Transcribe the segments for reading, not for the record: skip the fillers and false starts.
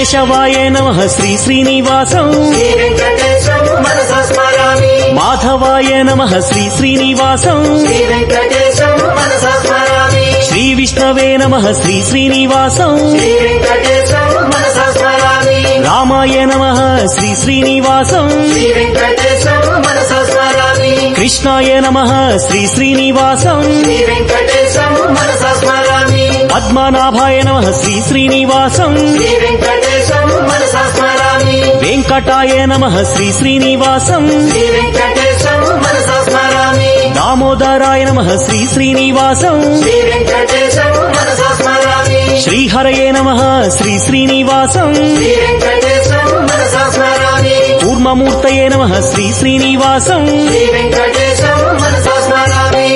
కేశవాయ నమః శ్రీ శ్రీనివాసం శ్రీ వెంకటేశం మనసా స్మరామి మాధవాయ నమః శ్రీ శ్రీనివాసం శ్రీ వెంకటేశం మనసా స్మరామి శ్రీ విష్ణవే నమః శ్రీ శ్రీనివాసం శ్రీ వెంకటేశం మనసా స్మరామి రామాయ నమః శ్రీ శ్రీనివాసం శ్రీ వెంకటేశం మనసా స్మరామి కృష్ణాయ నమః శ్రీ శ్రీనివాసం శ్రీ వెంకటేశం మనసా స్మరామి పద్మనాభాయ నమః శ్రీ శ్రీనివాసం శ్రీ వెంకటేశం మనసా స్మరామి వెంకటాయ నమః శ్రీ శ్రీనివాసం శ్రీ వెంకటేశం మనసా స్మరామి దామోదరాయ నమః శ్రీ శ్రీనివాసం శ్రీ వెంకటేశం మనసా స్మరామి శ్రీహరయే నమః శ్రీ శ్రీనివాసం శ్రీ వెంకటేశం మనసా స్మరామి కూర్మమూర్తయే నమః శ్రీ శ్రీనివాసం శ్రీ వెంకటేశం మనసా స్మరామి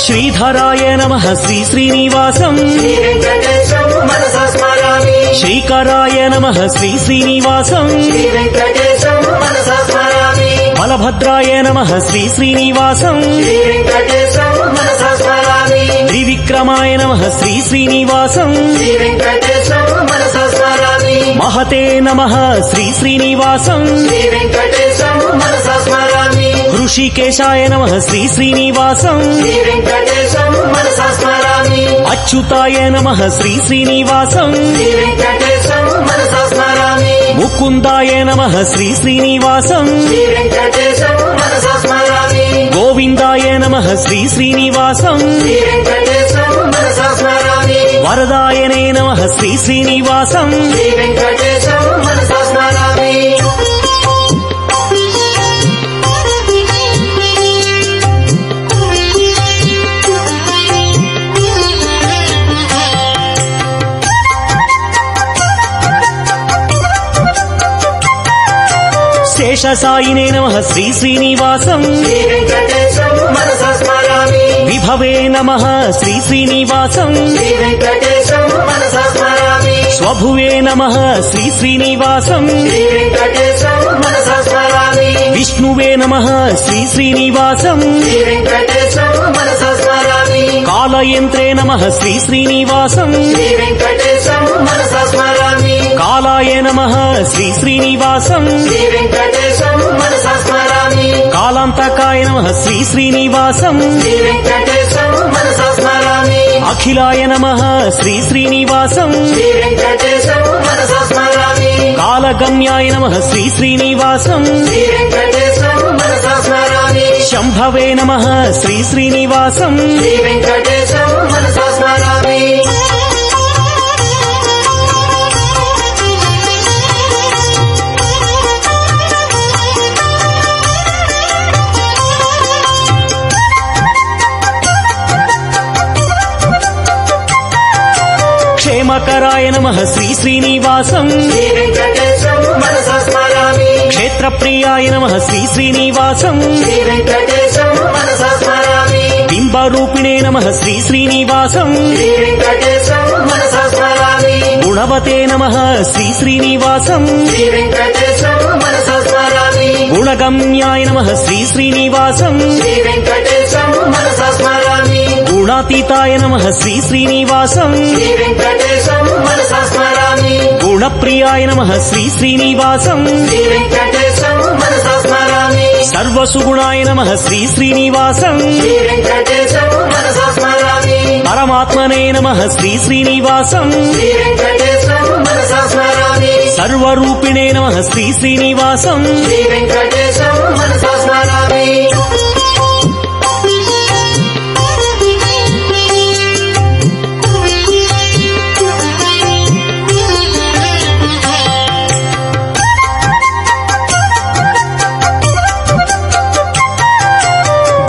శ్రీధరాయ నమః శ్రీ శ్రీనివాసం శ్రీ వెంకటేశం మనసా స్మరామి శ్రీకరాయ నమః శ్రీ శ్రీనివాసం శ్రీ వెంకటేశం మనసా స్మరామి బలభద్రాయ నమః శ్రీ శ్రీనివాసం శ్రీ వెంకటేశం మనసా స్మరామి త్రివిక్రమాయ నమః శ్రీ శ్రీనివాసం శ్రీ వెంకటేశం మనసా స్మరామి మహతే నమః శ్రీ శ్రీనివాసం శ్రీ వెంకటేశం మనసా స్మరామి హృషికేశాయ నమః శ్రీ శ్రీనివాసం శ్రీ వెంకటేశం మనసా స్మరామి అచ్యుతాయ నమః శ్రీ శ్రీనివాసం శ్రీ వెంకటేశం మనసా స్మరామి ముకుందాయ నమః శ్రీ శ్రీనివాసం శ్రీ వెంకటేశం మనసా స్మరామి గోవిందాయ నమః శ్రీ శ్రీనివాసం శ్రీ వెంకటేశం మనసా స్మరామి వరదాయనే నమః శ్రీ శ్రీనివాసం శ్రీ వెంకటేశం మనసా స్మరామి శేషసాయినే నమః శ్రీ శ్రీనివాసం శ్రీ వెంకటేశం మనసా స్మరామి విభవే నమః శ్రీ శ్రీనివాసం శ్రీ వెంకటేశం మనసా స్మరామి స్వభువే నమః శ్రీ శ్రీనివాసం శ్రీ వెంకటేశం మనసా స్మరామి విష్ణువే నమః శ్రీ శ్రీనివాసం శ్రీ వెంకటేశం మనసా స్మరామి కాలయంత్రే నమః శ్రీ శ్రీనివాసం శ్రీ వెంకటేశం మనసా స్మరామి కాలాయ నమః శ్రీ శ్రీనివాసం శ్రీ వెంకటేశం మనసా స్మరామి కాలాంతకాయ నమః శ్రీ శ్రీనివాసం శ్రీ వెంకటేశం మనసా స్మరామి అఖిలాయ నమః శ్రీ శ్రీనివాసం శ్రీ వెంకటేశం మనసా స్మరామి కాలగమ్యాయ నమః శ్రీ శ్రీనివాసం శ్రీ వెంకటేశం మనసా స్మరామి శంభవే నమః శ్రీ శ్రీనివాసం శ్రీ వెంకటేశం మనసా స్మరామి క్షేమకరాయ నమః శ్రీ శ్రీనివాసం శ్రీ వెంకటేశం మనసా స్మరామి క్షేత్రప్రియాయ నమః శ్రీ శ్రీనివాసం శ్రీ వెంకటేశం మనసా స్మరామి బింబరూపిణే నమః శ్రీ శ్రీనివాసం శ్రీ వెంకటేశం మనసా స్మరామి గుణవతే నమః శ్రీ శ్రీనివాసం శ్రీ వెంకటేశం మనసా స్మరామి గుణగమ్యాయ నమః శ్రీ శ్రీనివాసం శ్రీ వెంకటేశం మనసా స్మరామి గుణాతీతాయ నమః శ్రీ శ్రీనివాసం శ్రీ వెంకటేశం మనసా స్మరామి గుణప్రియాయ నమః శ్రీ శ్రీనివాసం శ్రీ వెంకటేశం మనసా స్మరామి సర్వసుగుణాయ నమః శ్రీ శ్రీనివాసం శ్రీ వెంకటేశం మనసా స్మరామి పరమాత్మనే నమః శ్రీ శ్రీనివాసం శ్రీ వెంకటేశం మనసా స్మరామి సర్వరూపిణే నమః శ్రీ శ్రీనివాసం శ్రీ వెంకటేశం మనసా స్మరామి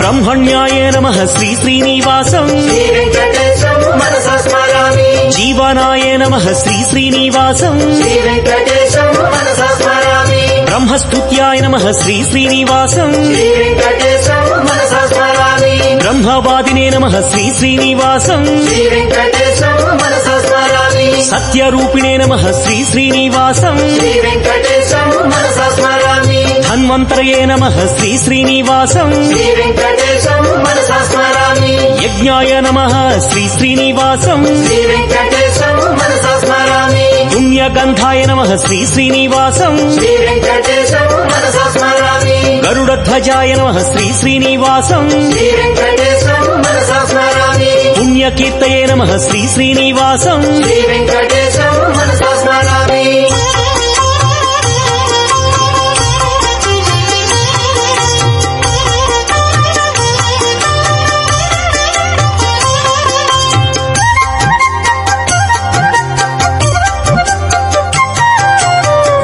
బ్రహ్మణ్యాయ నమః శ్రీ శ్రీనివాసం శ్రీ వెంకటేశం మనసా స్మరామి జీవనాయ నమః శ్రీ శ్రీనివాసం శ్రీ వెంకటేశం మనసా స్మరామి బ్రహ్మస్తుత్యాయ నమః శ్రీ శ్రీనివాసం శ్రీ వెంకటేశం మనసా స్మరామి బ్రహ్మవాదినే నమః శ్రీ శ్రీనివాసం శ్రీ వెంకటేశం మనసా స్మరామి స్మరామి సత్యరూపిణే నమః శ్రీ శ్రీనివాసం శ్రీ వెంకటేశం మనసా స్మరామి ధన్వంతరయే నమః శ్రీ శ్రీనివాసం శ్రీ వెంకటేశం మనసా స్మరామి యజ్ఞాయ నమః శ్రీ శ్రీనివాసం శ్రీ వెంకటేశం మనసా స్మరామి పుణ్యగంధాయ నమః శ్రీ శ్రీనివాసం శ్రీ వెంకటేశం మనసా స్మరామి గరుడధ్వజాయ నమః శ్రీ శ్రీనివాసం శ్రీ వెంకటేశం మనసా స్మరామి పుణ్యకీర్తయే నమః శ్రీ శ్రీనివాసం శ్రీ వెంకటేశం మనసా స్మరామి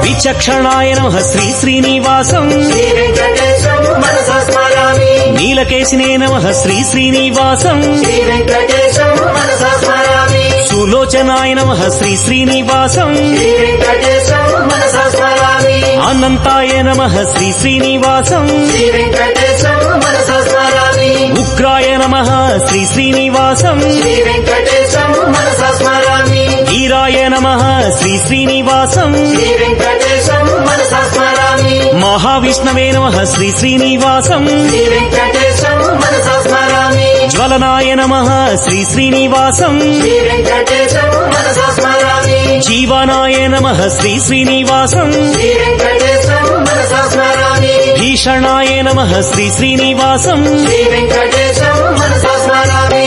విచక్షణాయ నమః శ్రీ శ్రీనివాసం శ్రీ వెంకటేశం మనసా స్మరామి నీలకేశినే నమః శ్రీ శ్రీనివాసం శ్రీ వెంకటేశం మనసా స్మరామి సులోచనాయ నమః శ్రీ శ్రీనివాసం శ్రీ వెంకటేశం మనసా స్మరామి అనంతాయ నమః శ్రీ శ్రీనివాసం శ్రీ వెంకటేశం మనసా స్మరామి ఉగ్రాయ నమః శ్రీ శ్రీనివాసం శ్రీ వెంకటేశం మనసా స్మరామి వీరాయ నమః శ్రీ శ్రీనివాసం శ్రీ వెంకటేశం మనసా స్మరామి మహావిష్ణవే నమః శ్రీ శ్రీనివాసం శ్రీ వెంకటేశం మనసా స్మరామి జ్వలనాయ నమః శ్రీ శ్రీనివాసం శ్రీ వెంకటేశం మనసా స్మరామి జీవనాయ నమః శ్రీ శ్రీనివాసం శ్రీ వెంకటేశం మనసా స్మరామి భీషణాయ నమః శ్రీ శ్రీనివాసం శ్రీ వెంకటేశం మనసా స్మరామి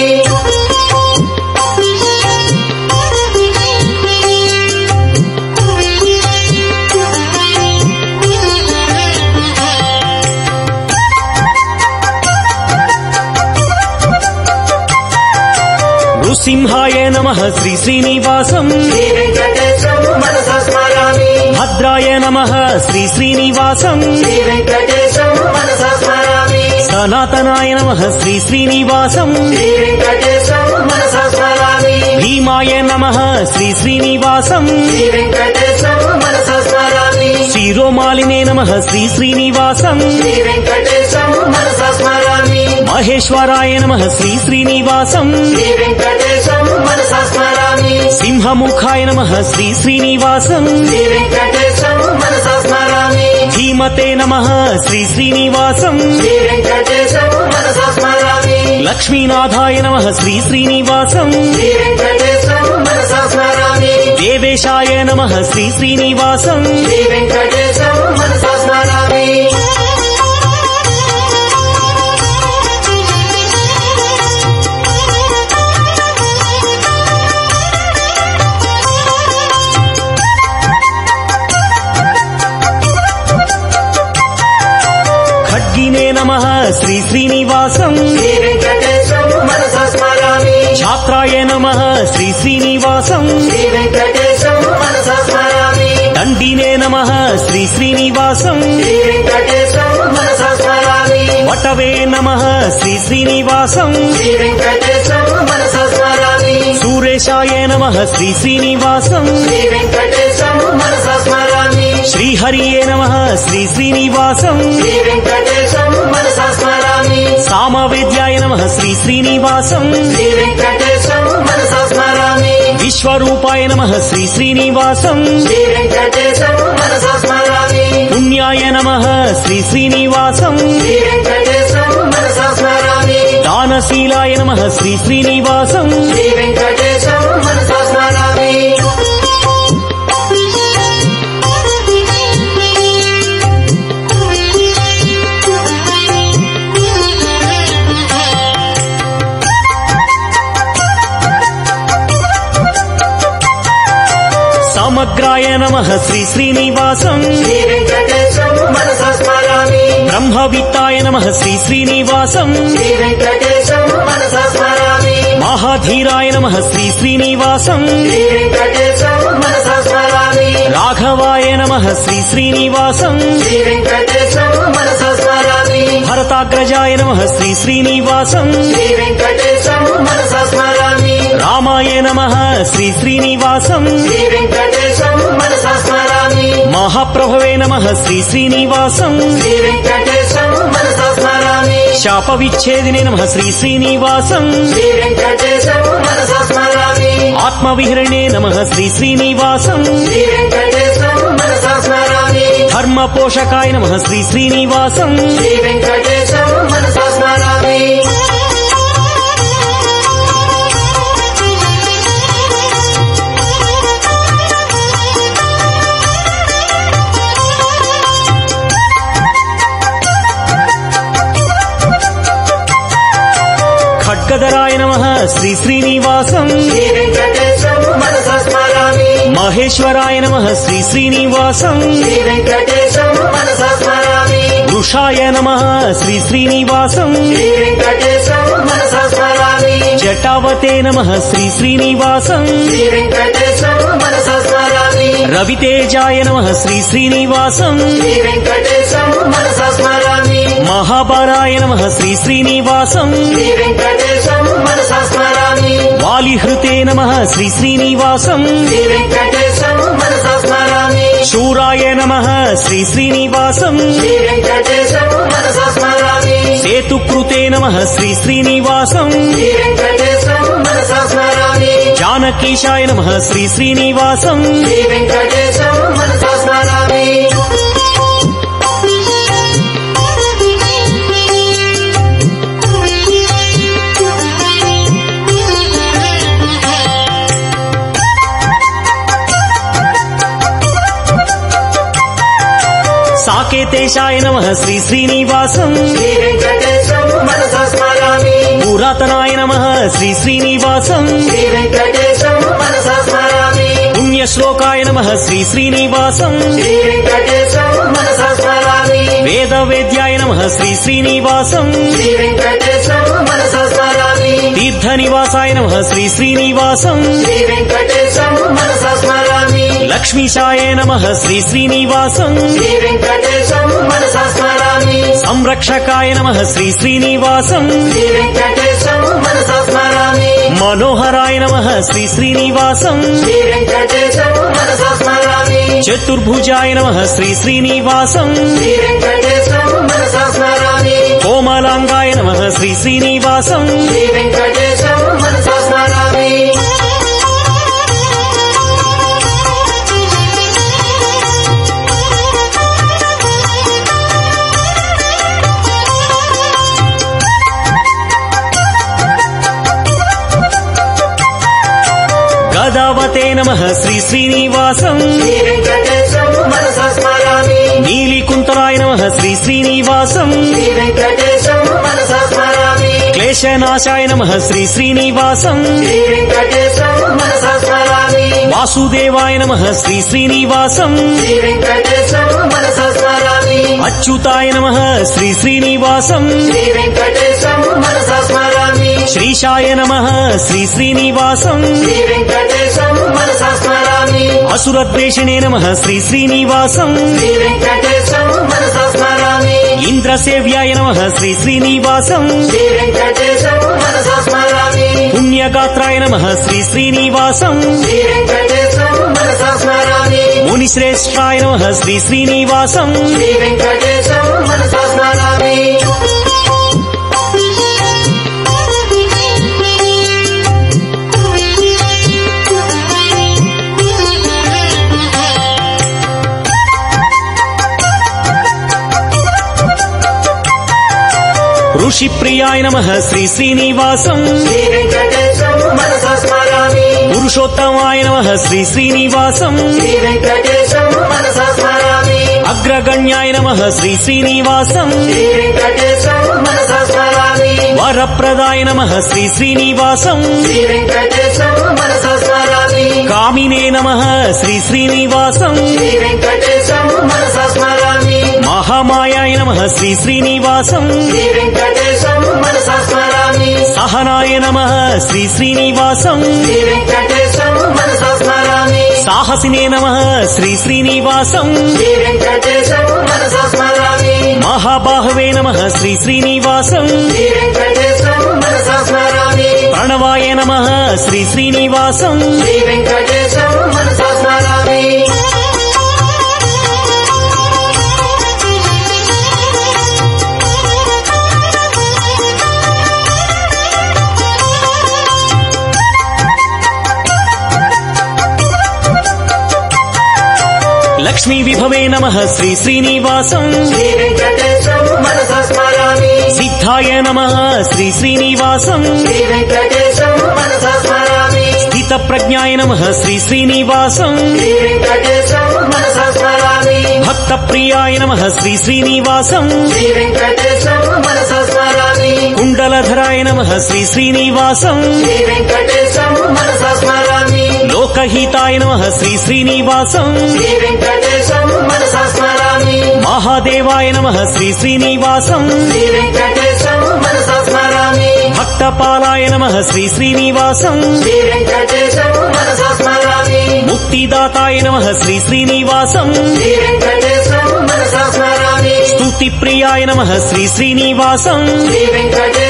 నృసింహాయ నమః శ్రీ శ్రీనివాసం శ్రీ వెంకటేశం మనసా స్మరామి భద్రాయ నమః శ్రీ శ్రీనివాసం శ్రీ వెంకటేశం మనసా స్మరామి సనాతనాయ నమః శ్రీ శ్రీనివాసం శ్రీ వెంకటేశం మనసా స్మరామి భీమాయ నమః శ్రీ శ్రీనివాసం శ్రీ వెంకటేశం మనసా స్మరామి శిరోమాలినే నమః శ్రీ శ్రీనివాసం శ్రీ వెంకటేశం మనసా స్మరామి మహేశ్వరాయ నమః శ్రీ శ్రీనివాసం శ్రీ వెంకటేశం మనసా స్మరామి సింహముఖాయ నమః శ్రీ శ్రీనివాసం శ్రీ వెంకటేశం మనసా స్మరామి ధీమతే నమః శ్రీ శ్రీనివాసం శ్రీ వెంకటేశం మనసా స్మరామి లక్ష్మీనాథాయ నమః శ్రీ శ్రీనివాసం శ్రీ వెంకటేశం మనసా స్మరామి దేవేశాయ నమః శ్రీ శ్రీనివాసం శ్రీ వెంకటేశం మనసా స్మరామి ఖడ్గినే నమః శ్రీ శ్రీనివాసం శ్రీ వెంకటేశం మనసా స్మరామి ఛాత్రాయ నమః శ్రీ శ్రీనివాసం శ్రీ వెంకటేశం మనసా స్మరామి దండినే నమః శ్రీ శ్రీనివాసం శ్రీ వెంకటేశం మనసా స్మరామి వటవే నమః శ్రీ శ్రీనివాసం శ్రీ వెంకటేశం మనసా స్మరామి సూరేశాయ నమః శ్రీ శ్రీనివాసం శ్రీ వెంకటేశం మనసా స్మరామి శ్రీహరియే నమః శ్రీ శ్రీనివాసం శ్రీ వెంకటేశం మనసా స్మరామి సామవేద్యాయ నమః శ్రీ శ్రీనివాసం శ్రీ వెంకటేశం మనసా స్మరామి విశ్వరూపాయ నమః శ్రీ శ్రీనివాసం శ్రీ వెంకటేశం మనసా స్మరామి పుణ్యాయ నమః శ్రీ శ్రీనివాసం శ్రీ వెంకటేశం మనసా స్మరామి దానశీలాయ నమః శ్రీ శ్రీనివాసం శ్రీ వెంకటేశం మనసా స్మరామి సమగ్రాయ నమః శ్రీ శ్రీనివాసం శ్రీ వెంకటేశం మనసా స్మరామి బ్రహ్మవిత్తాయ నమః శ్రీ శ్రీనివాసం శ్రీ వెంకటేశం మనసా స్మరామి మహాధీరాయ నమః శ్రీ శ్రీనివాసం శ్రీ వెంకటేశం మనసా స్మరామి రాఘవాయ నమః శ్రీ శ్రీనివాసం శ్రీ వెంకటేశం మనసా స్మరామి భరతాగ్రజాయ నమః శ్రీ శ్రీనివాసం శ్రీ వెంకటేశం మనసా స్మరామి రామాయ నమః శ్రీ శ్రీనివాసం శ్రీ వెంకటేశం మనసా స్మరామి మహాప్రభవే నమః శ్రీ శ్రీనివాసం శ్రీ వెంకటేశం మనసా స్మరామి శాప విచ్ఛేదినే నమః శ్రీ శ్రీనివాసం శ్రీ వెంకటేశం మనసా స్మరామి ఆత్మవిహరణే నమః శ్రీ శ్రీనివాసం శ్రీ వెంకటేశం మనసా స్మరామి ధర్మ పోషకాయ నమః శ్రీ శ్రీనివాసం శ్రీ వెంకటేశం మనసా స్మరామి ఖడ్గధరాయ నమః శ్రీ శ్రీనివాసం శ్రీ వెంకటేశం మనసా స్మరామి మహేశ్వరాయ నమః శ్రీ శ్రీనివాసం శ్రీ వెంకటేశం మనసా స్మరామి వృషాయ నమః శ్రీ శ్రీనివాసం శ్రీ వెంకటేశం మనసా స్మరామి జటావతే నమః శ్రీ శ్రీనివాసం శ్రీ వెంకటేశం మనసా స్మరామి రవితేజాయ నమః శ్రీ శ్రీనివాసం శ్రీ వెంకటేశం మనసా స్మరామి మహాబలాయ నమః శ్రీ శ్రీనివాసం శ్రీ వెంకటేశం మనసా స్మరామి వాలిహృతే నమః శ్రీ శ్రీనివాసం శ్రీ వెంకటేశం మనసా స్మరామి శూరాయ నమః శ్రీ శ్రీనివాసం శ్రీ వెంకటేశం మనసా స్మరామి సేతుకృతే నమః శ్రీ శ్రీనివాసం శ్రీ వెంకటేశం మనసా స్మరామి జానకీశాయ నమః శ్రీ శ్రీనివాసం శ్రీ వెంకటేశం మనసా స్మరామి సాకేతేశాయ నమః శ్రీ శ్రీనివాసం శ్రీ వెంకటేశం మనసా స్మరామి పురాతనాయ నమః శ్రీ శ్రీనివాసం శ్రీ వెంకటేశం మనసా స్మరామి పుణ్యశ్లోకాయ నమః శ్రీ శ్రీనివాసం శ్రీ వెంకటేశం మనసా స్మరామి వేదవేద్యాయ నమః శ్రీ శ్రీనివాసం శ్రీ వెంకటేశం మనసా స్మరామి తీర్థనివాసాయ నమః శ్రీ శ్రీనివాసం శ్రీ వెంకటేశం మనసా స్మరామి లక్ష్మీశాయ నమః శ్రీ శ్రీనివాసం శ్రీ వెంకటేశం మనసా స్మరామి సంరక్షకాయ నమః శ్రీ శ్రీనివాసం శ్రీ వెంకటేశం మనసా స్మరామి మనోహరాయ నమః శ్రీ శ్రీనివాసం శ్రీ వెంకటేశం మనసా స్మరామి చతుర్భుజాయ నమః శ్రీ శ్రీనివాసం శ్రీ వెంకటేశం మనసా స్మరామి కోమలాంగాయ నమః శ్రీ శ్రీనివాసం శ్రీ వెంకటేశం మనసా స్మరామి గదావతే నమః శ్రీ శ్రీనివాసం శ్రీ వెంకటేశం మనసా స్మరామి నీలికుంతలాయ నమః శ్రీ శ్రీనివాసం శ్రీ వెంకటేశం మనసా స్మరామి క్లేశనాశాయ నమః శ్రీ శ్రీనివాసం శ్రీ వెంకటేశం మనసా స్మరామి వాసుదేవాయ నమః శ్రీ శ్రీనివాసం శ్రీ వెంకటేశం మనసా స్మరామి అచ్యుతాయ నమః శ్రీ శ్రీనివాసం శ్రీ వెంకటేశం మనసా స్మరామి శ్రీశాయ నమః శ్రీ శ్రీనివాసం శ్రీ వెంకటేశం మనసా స్మరామి అసురద్వేషిణే నమః శ్రీ శ్రీనివాసం శ్రీ వెంకటేశం మనసా స్మరామి ఇంద్రసేవ్యాయ నమః శ్రీ శ్రీనివాసం శ్రీ వెంకటేశం మనసా స్మరామి పుణ్యగాత్రాయ నమః శ్రీ శ్రీనివాసం శ్రీ వెంకటేశం మనసా స్మరామి మునిశ్రేష్ఠాయ నమః శ్రీ శ్రీనివాసం శ్రీ వెంకటేశం మనసా స్మరామి ఋషిప్రియాయ నమః శ్రీ శ్రీనివాసం శ్రీ వెంకటేశం మనసా స్మరామి పురుషోత్తమాయ నమః శ్రీ శ్రీనివాసం శ్రీ వెంకటేశం మనసా స్మరామి అగ్రగణ్యాయ నమః శ్రీ శ్రీనివాసం శ్రీ వెంకటేశం మనసా స్మరామి వరప్రదాయ నమః శ్రీ శ్రీనివాసం శ్రీ వెంకటేశం మనసా స్మరామి కామినే నమః శ్రీ శ్రీనివాసం శ్రీ వెంకటేశం మనసా స్మరామి మహామాయాయ నమః శ్రీ శ్రీనివాసం శ్రీ వెంకటేశం మనసా స్మరామి సహనాయ నమః శ్రీ శ్రీనివాసం శ్రీ వెంకటేశం మనసా స్మరామి సాహసినే నమః శ్రీ శ్రీనివాసం శ్రీ వెంకటేశం మనసా స్మరామి మహాబాహవే నమః శ్రీ శ్రీనివాసం శ్రీ వెంకటేశం మనసా స్మరామి ప్రణవాయ నమః శ్రీ శ్రీనివాసం శ్రీ వెంకటేశం మనసా స్మరామి లక్ష్మీ విభవే నమః శ్రీ శ్రీనివాసం శ్రీ వెంకటేశం మనసా స్మరామి సిద్ధాయ నమః శ్రీ శ్రీనివాసం శ్రీ వెంకటేశం మనసా స్మరామి స్థిత ప్రజ్ఞాయ నమః శ్రీ శ్రీనివాసం శ్రీ వెంకటేశం మనసా స్మరామి భక్త ప్రియాయ నమః శ్రీ శ్రీనివాసం శ్రీ వెంకటేశం మనసా స్మరామి కుండలధరాయ నమః శ్రీ శ్రీనివాసం శ్రీ వెంకటేశం మనసా స్మరామి లోకహితాయ నమః శ్రీ శ్రీనివాసం శ్రీ వెంకటేశం మనసా స్మరామి మహాదేవాయ నమః శ్రీ శ్రీనివాసం శ్రీ వెంకటేశం మనసా స్మరామి భక్తపాలాయ నమః శ్రీ శ్రీనివాసం శ్రీ వెంకటేశం మనసా స్మరామి ముక్తిదాతాయ నమః శ్రీ శ్రీనివాసం శ్రీ వెంకటేశం మనసా స్మరామి స్తుతి ప్రియాయ నమః శ్రీ శ్రీనివాసం శ్రీ వెంకటేశం